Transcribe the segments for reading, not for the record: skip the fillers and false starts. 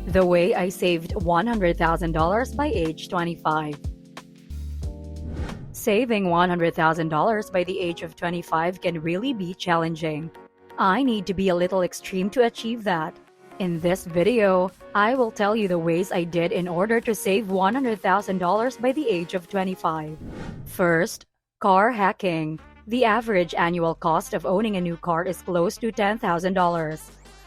The way I saved $100,000 by age 25. Saving $100,000 by the age of 25 can really be challenging. I need to be a little extreme to achieve that. In this video, I will tell you the ways I did in order to save $100,000 by the age of 25. First, car hacking. The average annual cost of owning a new car is close to $10,000.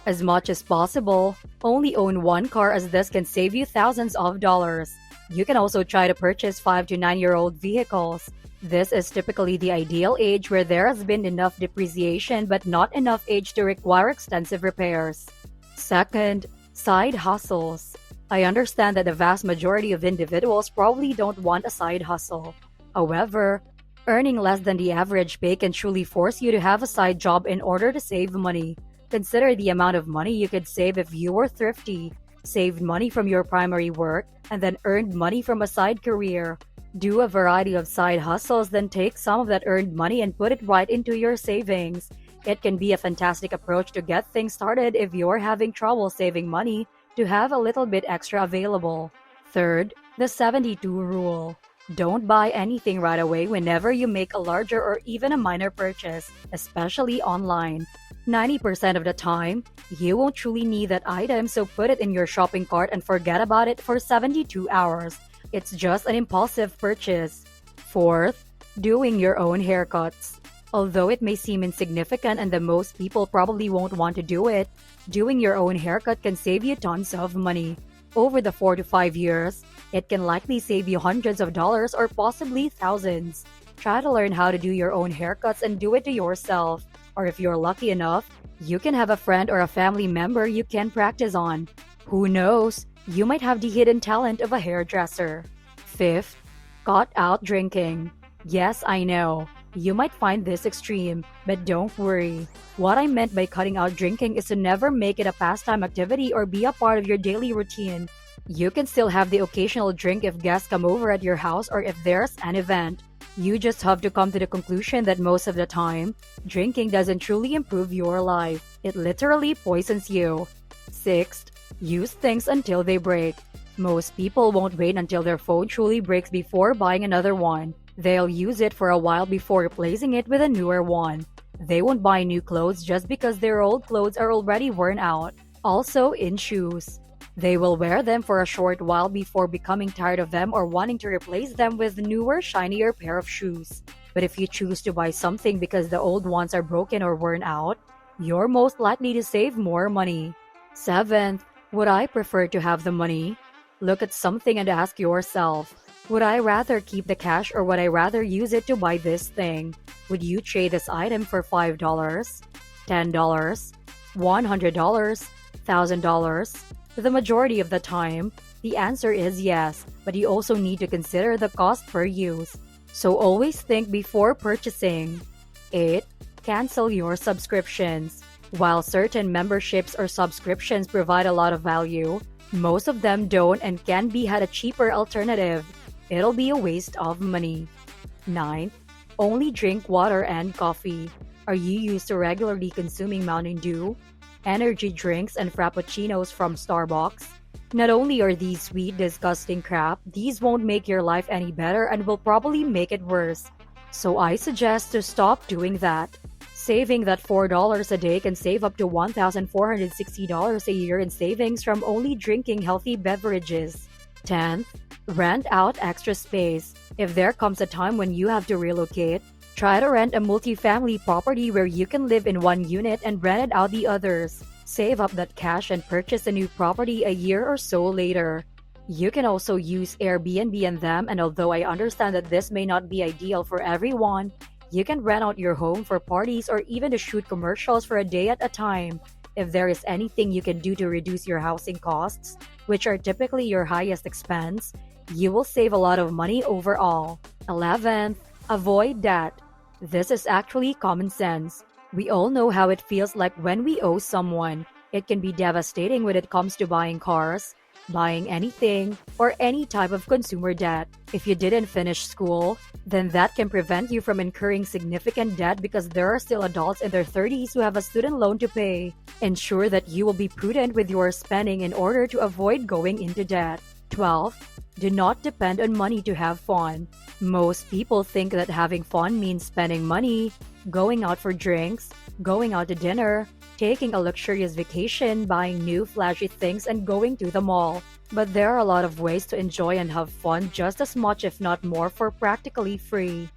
As much as possible, only own one car as this can save you thousands of dollars. You can also try to purchase 5 to 9-year-old vehicles. This is typically the ideal age where there has been enough depreciation but not enough age to require extensive repairs. Second, side hustles. I understand that the vast majority of individuals probably don't want a side hustle. However, earning less than the average pay can truly force you to have a side job in order to save money. Consider the amount of money you could save if you were thrifty, saved money from your primary work, and then earned money from a side career. Do a variety of side hustles, then take some of that earned money and put it right into your savings. It can be a fantastic approach to get things started if you're having trouble saving money to have a little bit extra available. Third, the 72 rule. Don't buy anything right away whenever you make a larger or even a minor purchase, especially online. 90% of the time, you won't truly need that item, so put it in your shopping cart and forget about it for 72 hours. It's just an impulsive purchase. Fourth, doing your own haircuts. Although it may seem insignificant and that most people probably won't want to do it, doing your own haircut can save you tons of money. Over the 4 to 5 years, it can likely save you hundreds of dollars or possibly thousands. Try to learn how to do your own haircuts and do it to yourself. Or if you're lucky enough, you can have a friend or a family member you can practice on. Who knows, you might have the hidden talent of a hairdresser. Fifth, cut out drinking. Yes, I know, you might find this extreme, but don't worry. What I meant by cutting out drinking is to never make it a pastime activity or be a part of your daily routine. You can still have the occasional drink if guests come over at your house or if there's an event. You just have to come to the conclusion that most of the time, drinking doesn't truly improve your life. It literally poisons you. Sixth, use things until they break. Most people won't wait until their phone truly breaks before buying another one. They'll use it for a while before replacing it with a newer one. They won't buy new clothes just because their old clothes are already worn out. Also in shoes. They will wear them for a short while before becoming tired of them or wanting to replace them with a newer, shinier pair of shoes. But if you choose to buy something because the old ones are broken or worn out, you're most likely to save more money. Seventh, would I prefer to have the money? Look at something and ask yourself, would I rather keep the cash or would I rather use it to buy this thing? Would you trade this item for $5, $10, $100, $1,000? The majority of the time, the answer is yes, but you also need to consider the cost per use. So always think before purchasing. 8. Cancel your subscriptions. While certain memberships or subscriptions provide a lot of value, most of them don't and can be had a cheaper alternative. It'll be a waste of money. 9. Only drink water and coffee. Are you used to regularly consuming Mountain Dew, energy drinks, and frappuccinos from Starbucks? Not only are these sweet, disgusting crap, these won't make your life any better and will probably make it worse. So I suggest to stop doing that. Saving that $4 a day can save up to $1,460 a year in savings from only drinking healthy beverages. 10th, rent out extra space. If there comes a time when you have to relocate, try to rent a multi-family property where you can live in one unit and rent it out the others. Save up that cash and purchase a new property a year or so later. You can also use Airbnb and them, and although I understand that this may not be ideal for everyone, you can rent out your home for parties or even to shoot commercials for a day at a time. If there is anything you can do to reduce your housing costs, which are typically your highest expense, you will save a lot of money overall. 11th, avoid debt. This is actually common sense. We all know how it feels like when we owe someone. It can be devastating when it comes to buying cars, buying anything, or any type of consumer debt. If you didn't finish school, then that can prevent you from incurring significant debt because there are still adults in their 30s who have a student loan to pay. Ensure that you will be prudent with your spending in order to avoid going into debt. 12. Do not depend on money to have fun. Most people think that having fun means spending money, going out for drinks, going out to dinner, taking a luxurious vacation, buying new flashy things, and going to the mall. But there are a lot of ways to enjoy and have fun just as much, if not more, for practically free.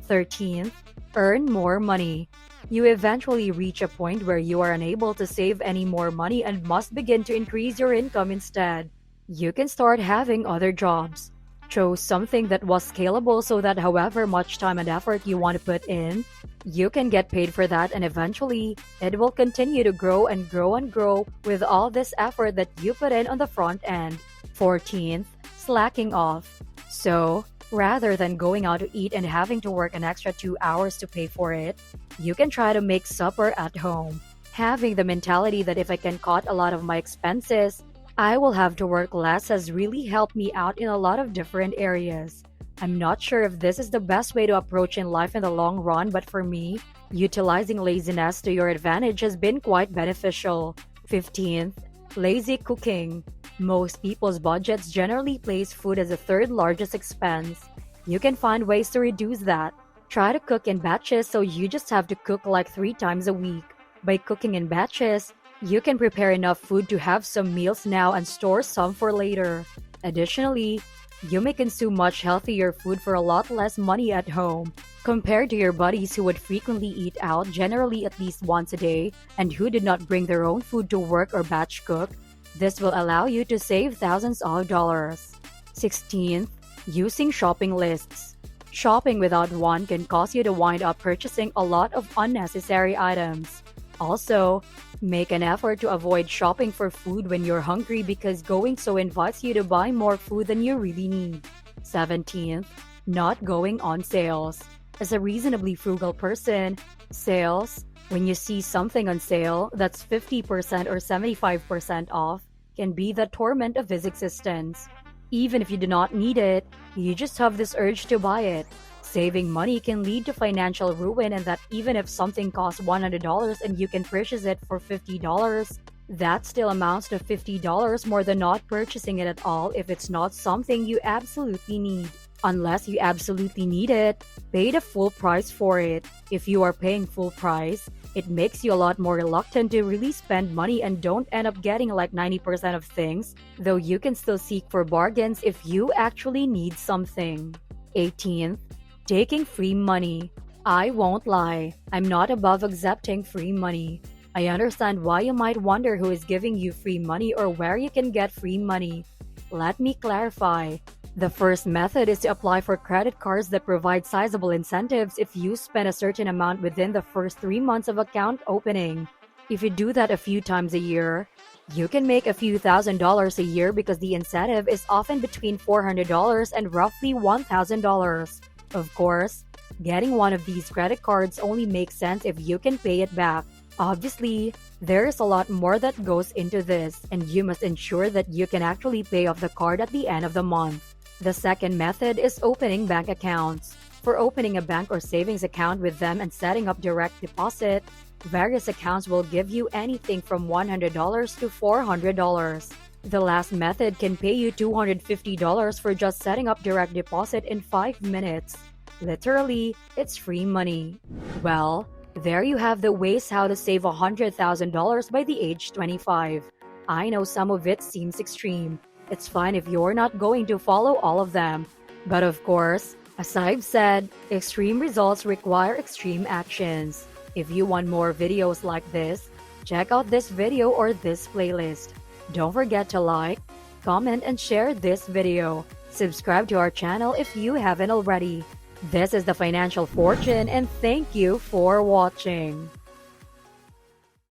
13th, earn more money. You eventually reach a point where you are unable to save any more money and must begin to increase your income instead. You can start having other jobs. Chose something that was scalable so that however much time and effort you want to put in, you can get paid for that, and eventually it will continue to grow and grow and grow with all this effort that you put in on the front end. 14th, slacking off. So, rather than going out to eat and having to work an extra 2 hours to pay for it, you can try to make supper at home. Having the mentality that if I can cut a lot of my expenses, I will have to work less has really helped me out in a lot of different areas. I'm not sure if this is the best way to approach in life in the long run, but for me, utilizing laziness to your advantage has been quite beneficial. 15th, lazy cooking. Most people's budgets generally place food as the third largest expense. You can find ways to reduce that. Try to cook in batches so you just have to cook like 3 times a week. By cooking in batches, you can prepare enough food to have some meals now and store some for later. Additionally, you may consume much healthier food for a lot less money at home, compared to your buddies who would frequently eat out, generally at least once a day, and who did not bring their own food to work or batch cook. This will allow you to save thousands of dollars. 16th, using shopping lists. Shopping without one can cause you to wind up purchasing a lot of unnecessary items. Also, make an effort to avoid shopping for food when you're hungry because going so invites you to buy more food than you really need. 17th, not going on sales. As a reasonably frugal person, sales, when you see something on sale that's 50% or 75% off, can be the torment of his existence. Even if you do not need it, you just have this urge to buy it. Saving money can lead to financial ruin, and that even if something costs $100 and you can purchase it for $50, that still amounts to $50 more than not purchasing it at all if it's not something you absolutely need. Unless you absolutely need it, pay the full price for it. If you are paying full price, it makes you a lot more reluctant to really spend money and don't end up getting like 90% of things, though you can still seek for bargains if you actually need something. 18th, taking free money. I won't lie, I'm not above accepting free money. I understand why you might wonder who is giving you free money or where you can get free money. Let me clarify. The first method is to apply for credit cards that provide sizable incentives if you spend a certain amount within the first 3 months of account opening. If you do that a few times a year, you can make a few $1,000s a year because the incentive is often between $400 and roughly $1,000. Of course, getting one of these credit cards only makes sense if you can pay it back. Obviously, there is a lot more that goes into this, and you must ensure that you can actually pay off the card at the end of the month. The second method is opening bank accounts. For opening a bank or savings account with them and setting up direct deposit, various accounts will give you anything from $100 to $400. The last method can pay you $250 for just setting up direct deposit in 5 minutes. Literally, it's free money. Well, there you have the ways how to save $100,000 by the age 25. I know some of it seems extreme. It's fine if you're not going to follow all of them. But of course, as I've said, extreme results require extreme actions. If you want more videos like this, check out this video or this playlist. Don't forget to like, comment, and share this video. Subscribe to our channel if you haven't already. This is the Financial Fortune, and thank you for watching.